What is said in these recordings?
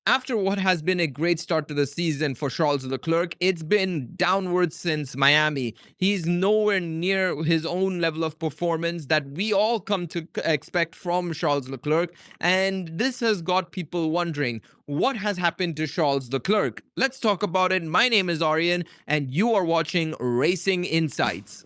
After what has been a great start to the season for Charles Leclerc, it's been downwards since Miami. He's nowhere near his own level of performance that we all come to expect from Charles Leclerc. And this has got people wondering, what has happened to Charles Leclerc? Let's talk about it. My name is Aryan, and you are watching Racing Insights.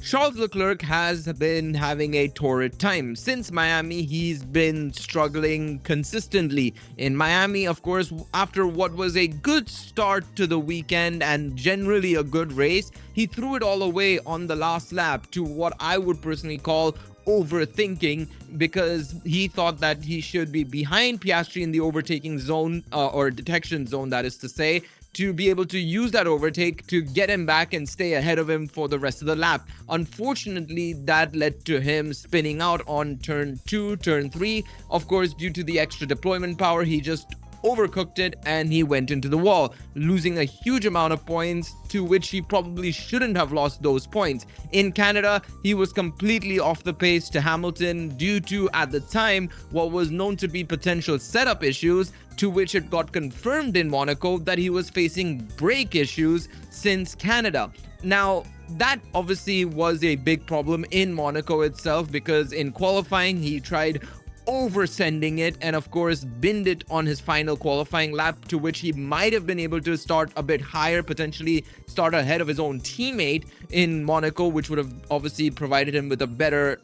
Charles Leclerc has been having a torrid time. Since Miami, he's been struggling consistently. In Miami, of course, after what was a good start to the weekend and generally a good race, he threw it all away on the last lap to what I would personally call overthinking, because he thought that he should be behind Piastri in the overtaking zone or detection zone, that is to say, to be able to use that overtake to get him back and stay ahead of him for the rest of the lap. Unfortunately, that led to him spinning out on turn 2, turn 3. Of course, due to the extra deployment power, he just overcooked it and he went into the wall, losing a huge amount of points to which he probably shouldn't have lost those points. In Canada, he was completely off the pace to Hamilton due to, at the time, what was known to be potential setup issues, to which it got confirmed in Monaco that he was facing brake issues since Canada. Now, that obviously was a big problem in Monaco itself, because in qualifying he tried oversending it and of course binned it on his final qualifying lap, to which he might have been able to start a bit higher, potentially start ahead of his own teammate in Monaco, which would have obviously provided him with a better,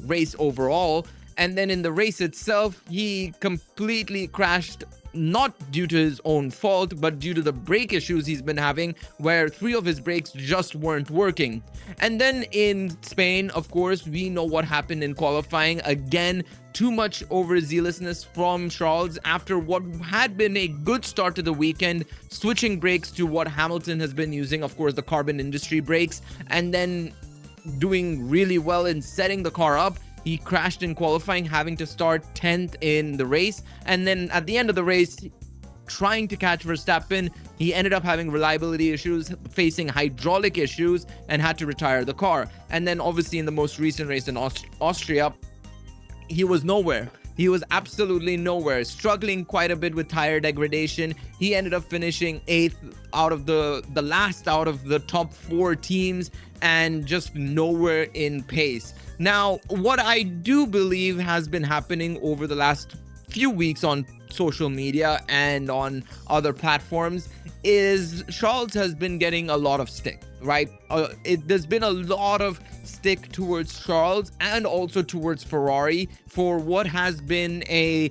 race overall. And then in the race itself, he completely crashed, not due to his own fault, but due to the brake issues he's been having, where 3 of his brakes just weren't working. And then in Spain, of course, we know what happened in qualifying. Again, too much overzealousness from Charles after what had been a good start to the weekend, switching brakes to what Hamilton has been using, of course, the carbon industry brakes, and then doing really well in setting the car up. He crashed in qualifying, having to start 10th in the race. And then at the end of the race, trying to catch Verstappen, he ended up having reliability issues, facing hydraulic issues, and had to retire the car. And then obviously in the most recent race in Austria, he was nowhere. He was absolutely nowhere, struggling quite a bit with tire degradation. He ended up finishing 8th out of the last out of the top 4 teams, and just nowhere in pace. Now, what I do believe has been happening over the last few weeks on social media and on other platforms is Charles has been getting a lot of stick, right? There's been a lot of stick towards Charles and also towards Ferrari for what has been a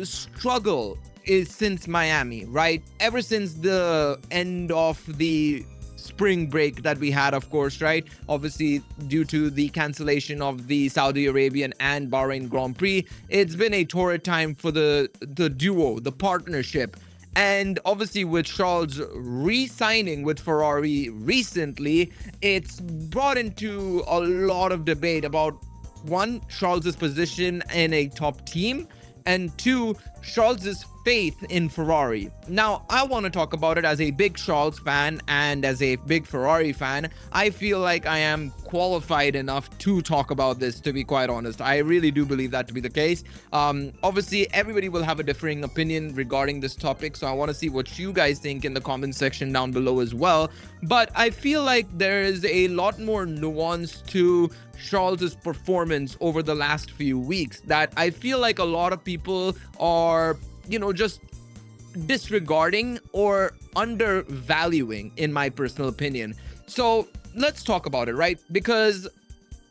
struggle since Miami, right? Ever since the end of the spring break that we had, of course, right? Obviously, due to the cancellation of the Saudi Arabian and Bahrain Grand Prix, it's been a torrid time for the duo, the partnership. And obviously with Charles re-signing with Ferrari recently, it's brought into a lot of debate about, 1, Charles's position in a top team, and 2, Charles's faith in Ferrari. Now, I want to talk about it as a big Charles fan and as a big Ferrari fan. I feel like I am qualified enough to talk about this, to be quite honest. I really do believe that to be the case. Obviously, everybody will have a differing opinion regarding this topic, so I want to see what you guys think in the comment section down below as well. But I feel like there is a lot more nuance to Charles's performance over the last few weeks that I feel like a lot of people are just disregarding or undervaluing, in my personal opinion. So let's talk about it, right? Because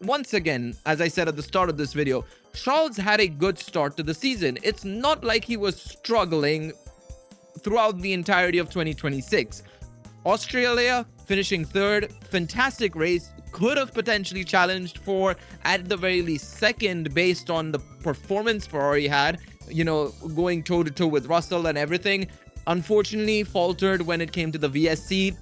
once again, as I said at the start of this video, Charles had a good start to the season. It's not like he was struggling throughout the entirety of 2026. Australia finishing 3rd, fantastic race, could have potentially challenged for, at the very least, 2nd based on the performance Ferrari had, going toe-to-toe with Russell and everything. Unfortunately, faltered when it came to the VSC.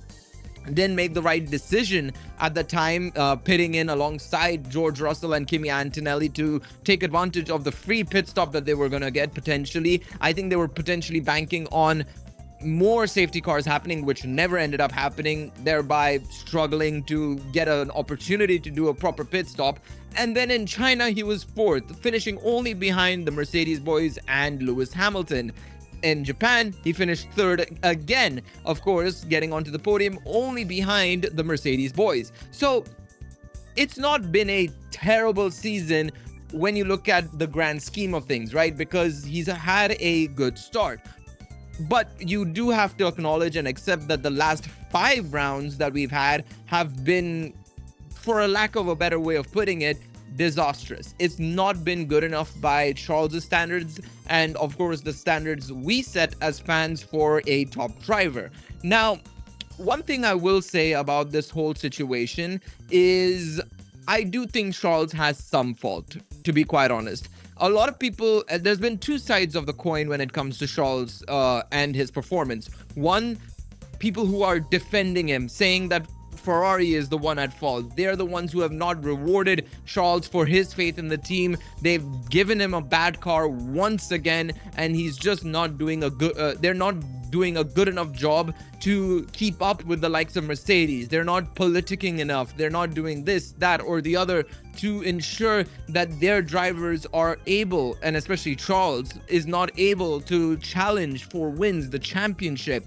Didn't make the right decision at the time, pitting in alongside George Russell and Kimi Antonelli to take advantage of the free pit stop that they were going to get potentially. I think they were potentially banking on more safety cars happening, which never ended up happening, thereby struggling to get an opportunity to do a proper pit stop. And then in China, he was fourth, finishing only behind the Mercedes boys and Lewis Hamilton. In Japan, he finished third again, of course, getting onto the podium only behind the Mercedes boys. So it's not been a terrible season when you look at the grand scheme of things, right? Because he's had a good start. But you do have to acknowledge and accept that the last 5 rounds that we've had have been, for a lack of a better way of putting it, disastrous. It's not been good enough by Charles' standards, and of course the standards we set as fans for a top driver. Now, one thing I will say about this whole situation is I do think Charles has some fault, to be quite honest. A lot of people, there's been 2 sides of the coin when it comes to Charles and his performance. One, people who are defending him, saying that Ferrari is the one at fault. They're the ones who have not rewarded Charles for his faith in the team. They've given him a bad car once again, and he's just not doing a good, they're not doing a good enough job to keep up with the likes of Mercedes. They're not politicking enough. They're not doing this, that, or the other to ensure that their drivers are able, and especially Charles, is not able to challenge for wins, the championship.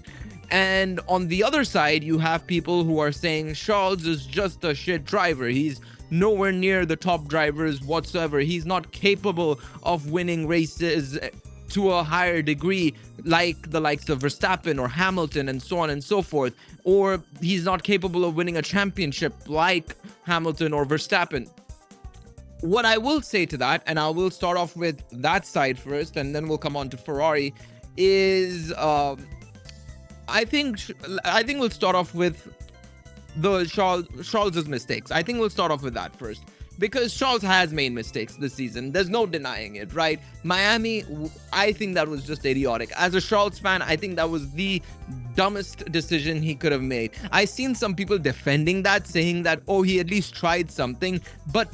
And on the other side, you have people who are saying Charles is just a shit driver. He's nowhere near the top drivers whatsoever. He's not capable of winning races to a higher degree like the likes of Verstappen or Hamilton and so on and so forth. Or he's not capable of winning a championship like Hamilton or Verstappen. What I will say to that, and I will start off with that side first, and then we'll come on to Ferrari, is I think we'll start off with the Charles's mistakes. I think we'll start off with that first, because Charles has made mistakes this season. There's no denying it, right? Miami, I think that was just idiotic. As a Charles fan, I think that was the dumbest decision he could have made. I've seen some people defending that, saying that, oh, he at least tried something, but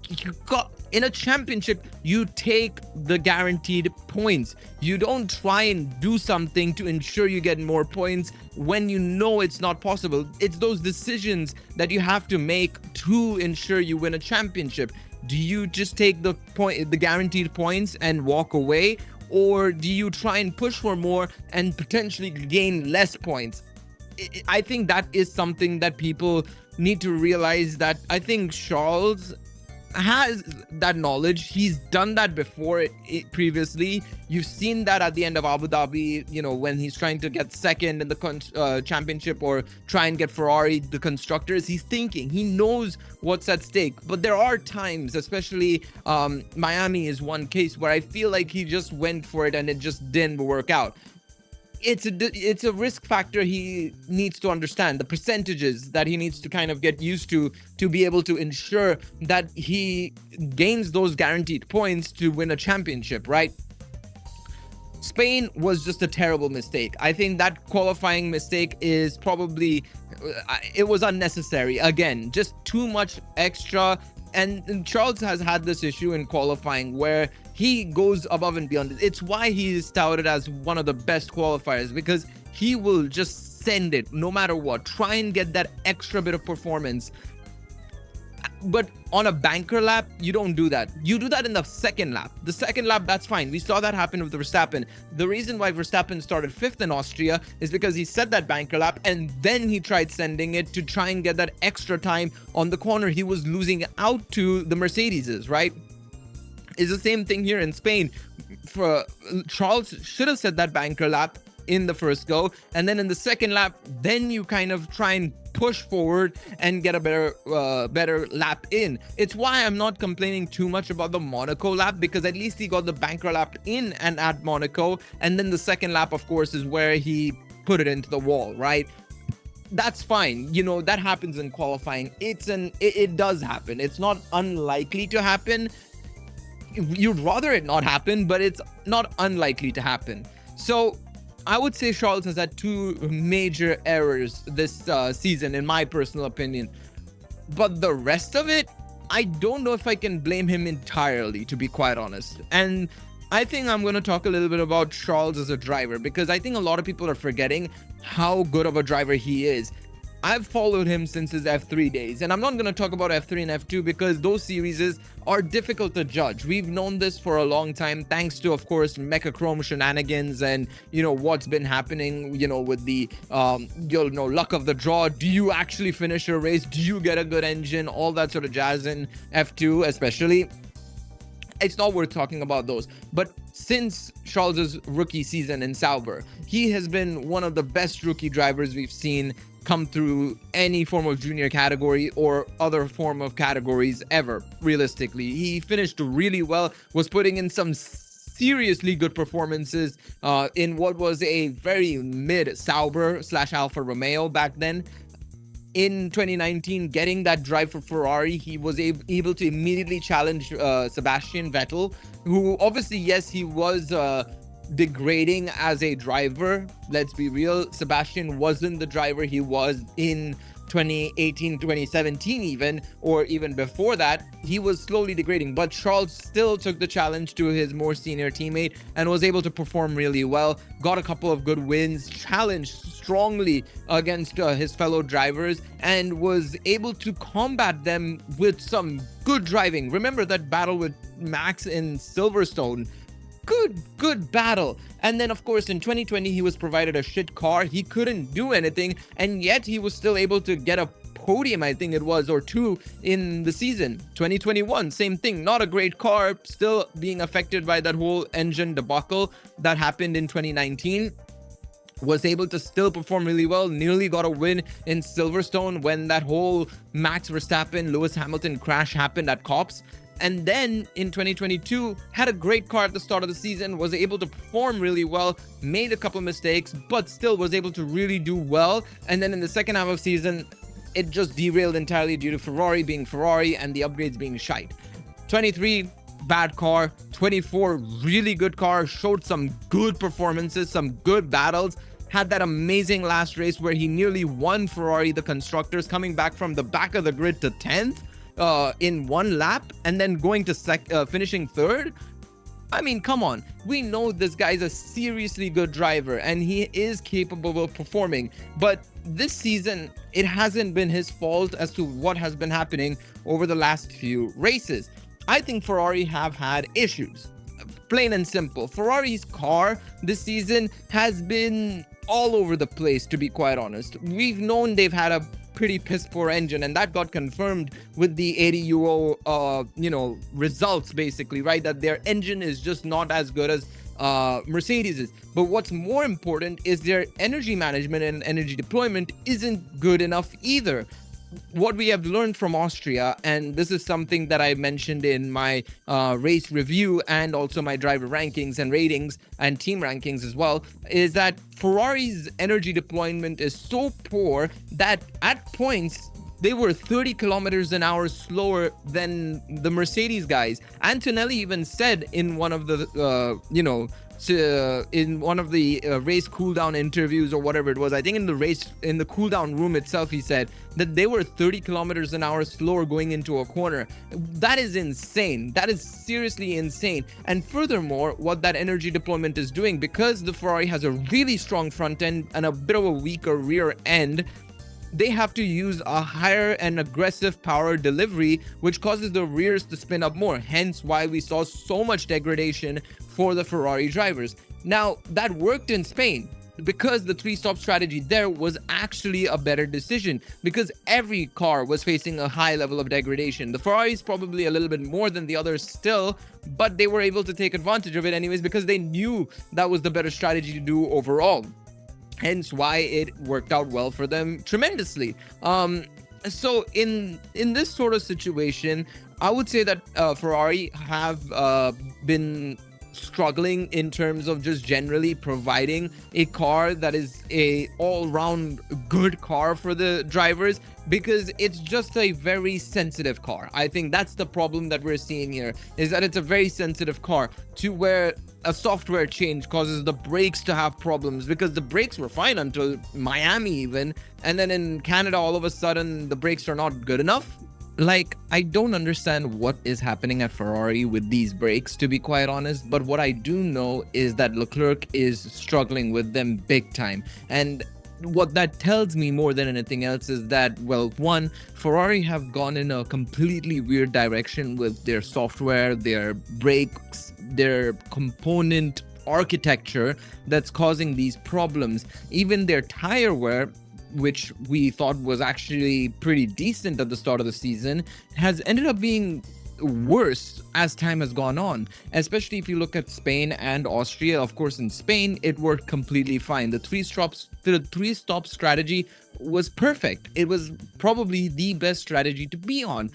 you got in a championship, you take the guaranteed points. You don't try and do something to ensure you get more points when you know it's not possible. It's those decisions that you have to make to ensure you win a championship. Do you just take the guaranteed points and walk away, or do you try and push for more and potentially gain less points? I think that is something that people need to realize, that I think Charles has that knowledge. He's done that before previously. You've seen that at the end of Abu Dhabi, you know, when he's trying to get second in the championship or try and get Ferrari, the constructors. He's thinking, he knows what's at stake. But there are times, especially Miami is one case, where I feel like he just went for it and it just didn't work out. It's a risk factor he needs to understand, the percentages that he needs to kind of get used to be able to ensure that he gains those guaranteed points to win a championship, right? Spain was just a terrible mistake. I think that qualifying mistake is probably, it was unnecessary. Again, just too much extra. And Charles has had this issue in qualifying where he goes above and beyond. It's why he is touted as one of the best qualifiers, because he will just send it no matter what, try and get that extra bit of performance. But on a banker lap, you don't do that. You do that in the second lap. The second lap, that's fine. We saw that happen with Verstappen. The reason why Verstappen started 5th in Austria is because he set that banker lap and then he tried sending it to try and get that extra time on the corner. He was losing out to the Mercedeses, right? It's the same thing here in Spain. For Charles should have set that banker lap in the first go, and then in the second lap, then you kind of try and push forward and get a better lap in. It's why I'm not complaining too much about the Monaco lap, because at least he got the banker lap in and at Monaco, and then the second lap, of course, is where he put it into the wall, right? That's fine. You know, that happens in qualifying. It does happen. It's not unlikely to happen. You'd rather it not happen, but it's not unlikely to happen. So I would say Charles has had 2 major errors this season, in my personal opinion. But the rest of it, I don't know if I can blame him entirely, to be quite honest. And I think I'm going to talk a little bit about Charles as a driver, because I think a lot of people are forgetting how good of a driver he is. I've followed him since his F3 days, and I'm not going to talk about F3 and F2 because those series are difficult to judge. We've known this for a long time, thanks to, of course, Mechachrome shenanigans and, what's been happening, with the, luck of the draw. Do you actually finish your race? Do you get a good engine? All that sort of jazz in F2, especially. It's not worth talking about those. But since Charles's rookie season in Sauber, he has been one of the best rookie drivers we've seen come through any form of junior category or other form of categories ever, realistically. He finished really well, was putting in some seriously good performances in what was a very mid Sauber / Alfa Romeo back then. In 2019, getting that drive for Ferrari, he was able to immediately challenge Sebastian Vettel, who obviously, yes, he was degrading as a driver. Let's be real, Sebastian wasn't the driver he was in 2018, 2017 even, or even before that. He was slowly degrading, but Charles still took the challenge to his more senior teammate and was able to perform really well, got a couple of good wins, challenged strongly against his fellow drivers, and was able to combat them with some good driving. Remember that battle with Max in Silverstone? Good battle. And then, of course, in 2020, he was provided a shit car. He couldn't do anything, and yet he was still able to get a podium, I think it was, or two in the season. 2021, same thing. Not a great car, still being affected by that whole engine debacle that happened in 2019. Was able to still perform really well, nearly got a win in Silverstone when that whole Max Verstappen, Lewis Hamilton crash happened at Copse. And then in 2022, had a great car at the start of the season, was able to perform really well, made a couple mistakes, but still was able to really do well. And then in the second half of season, it just derailed entirely due to Ferrari being Ferrari and the upgrades being shite. 23, bad car. 24, really good car, showed some good performances, some good battles. Had that amazing last race where he nearly won Ferrari, the constructors, coming back from the back of the grid to 10th. In one lap, and then going to finishing third. I mean, come on. We know this guy's a seriously good driver and he is capable of performing. But this season, it hasn't been his fault as to what has been happening over the last few races. I think Ferrari have had issues. Plain and simple. Ferrari's car this season has been all over the place, to be quite honest. We've known they've had a pretty piss poor engine, and that got confirmed with the 80 Euro results, basically, right? That their engine is just not as good as Mercedes's. But what's more important is their energy management and energy deployment isn't good enough either. What we have learned from Austria, and this is something that I mentioned in my race review and also my driver rankings and ratings and team rankings as well, is that Ferrari's energy deployment is so poor that at points they were 30 kilometers an hour slower than the Mercedes guys. Antonelli even said in one of the race cooldown interviews or whatever it was, I think in the cooldown room itself, he said that they were 30 kilometers an hour slower going into a corner. That is insane. That is seriously insane. And furthermore, what that energy deployment is doing, because the Ferrari has a really strong front end and a bit of a weaker rear end, they have to use a higher and aggressive power delivery, which causes the rears to spin up more, hence why we saw so much degradation for the Ferrari drivers. Now, that worked in Spain because the three-stop strategy there was actually a better decision, because every car was facing a high level of degradation. The Ferraris probably a little bit more than the others still, but they were able to take advantage of it anyways because they knew that was the better strategy to do overall. Hence why it worked out well for them tremendously. So in this sort of situation, I would say that Ferrari have been struggling in terms of just generally providing a car that is a all-round good car for the drivers, because it's just a very sensitive car. I think that's the problem that we're seeing here, is that it's a very sensitive car to where a software change causes the brakes to have problems, because the brakes were fine until Miami even, and then in Canada all of a sudden the brakes are not good enough. Like, I don't understand what is happening at Ferrari with these brakes, to be quite honest, but what I do know is that Leclerc is struggling with them big time. And what that tells me more than anything else is that, well, one, Ferrari have gone in a completely weird direction with their software, their brakes, their component architecture that's causing these problems. Even their tire wear, which we thought was actually pretty decent at the start of the season, has ended up being worse as time has gone on, especially if you look at Spain and Austria. Of course, in Spain it worked completely fine. The three stop strategy was perfect. It was probably the best strategy to be on.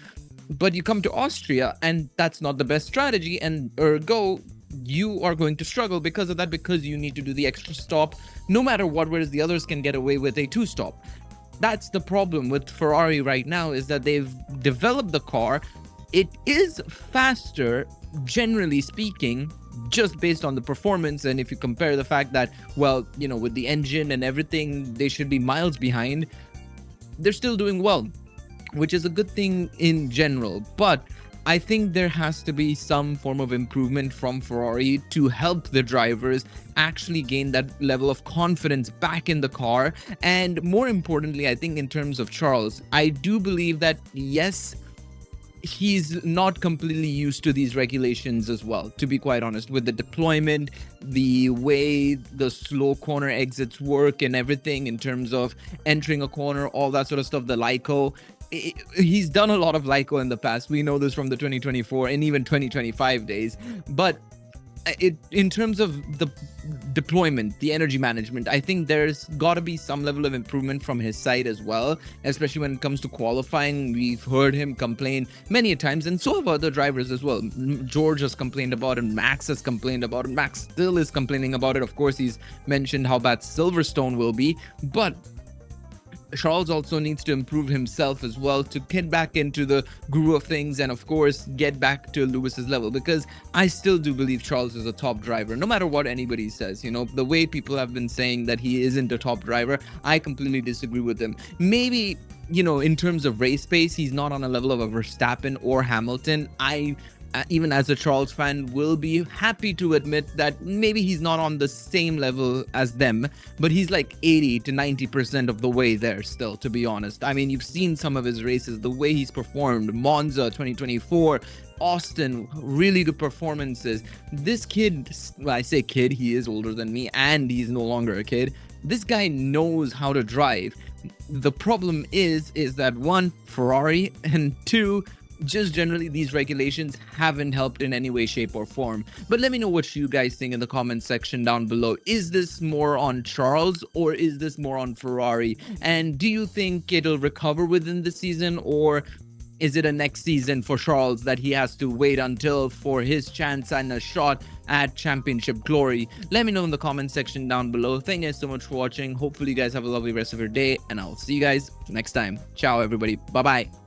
But you come to Austria and that's not the best strategy, and ergo you are going to struggle because of that, because you need to do the extra stop no matter what, whereas the others can get away with a two stop. That's the problem with Ferrari right now, is that they've developed the car. It is faster, generally speaking, just based on the performance. And if you compare the fact that, well, you know, with the engine and everything, they should be miles behind, they're still doing well, which is a good thing in general. But I think there has to be some form of improvement from Ferrari to help the drivers actually gain that level of confidence back in the car. And more importantly, I think in terms of Charles, I do believe that, yes, he's not completely used to these regulations as well, to be quite honest, with the deployment, the way the slow corner exits work and everything in terms of entering a corner, all that sort of stuff, the LICO. He's done a lot of LICO in the past. We know this from the 2024 and even 2025 days. But in terms of the deployment, the energy management, I think there's got to be some level of improvement from his side as well, especially when it comes to qualifying. We've heard him complain many times, and so have other drivers as well. George has complained about it, Max has complained about it, Max still is complaining about it. Of course, he's mentioned how bad Silverstone will be, but Charles also needs to improve himself as well to get back into the groove of things, and of course get back to Lewis's level, because I still do believe Charles is a top driver, no matter what anybody says. You know, the way people have been saying that he isn't a top driver, I completely disagree with them. Maybe, you know, in terms of race pace, he's not on a level of a Verstappen or Hamilton. Even as a Charles fan, will be happy to admit that maybe he's not on the same level as them, but he's like 80 to 90% of the way there still, to be honest. I mean, you've seen some of his races, the way he's performed, Monza 2024, Austin, really good performances. This kid, well, I say kid, he is older than me and he's no longer a kid. This guy knows how to drive. The problem is that, one, Ferrari, and two, just generally these regulations haven't helped in any way, shape or form. But let me know what you guys think in the comment section down below. Is this more on Charles or is this more on Ferrari? And do you think it'll recover within the season, or is it a next season for Charles that he has to wait until for his chance and a shot at championship glory? Let me know in the comment section down below. Thank you guys so much for watching. Hopefully you guys have a lovely rest of your day, and I'll see you guys next time. Ciao everybody. Bye bye.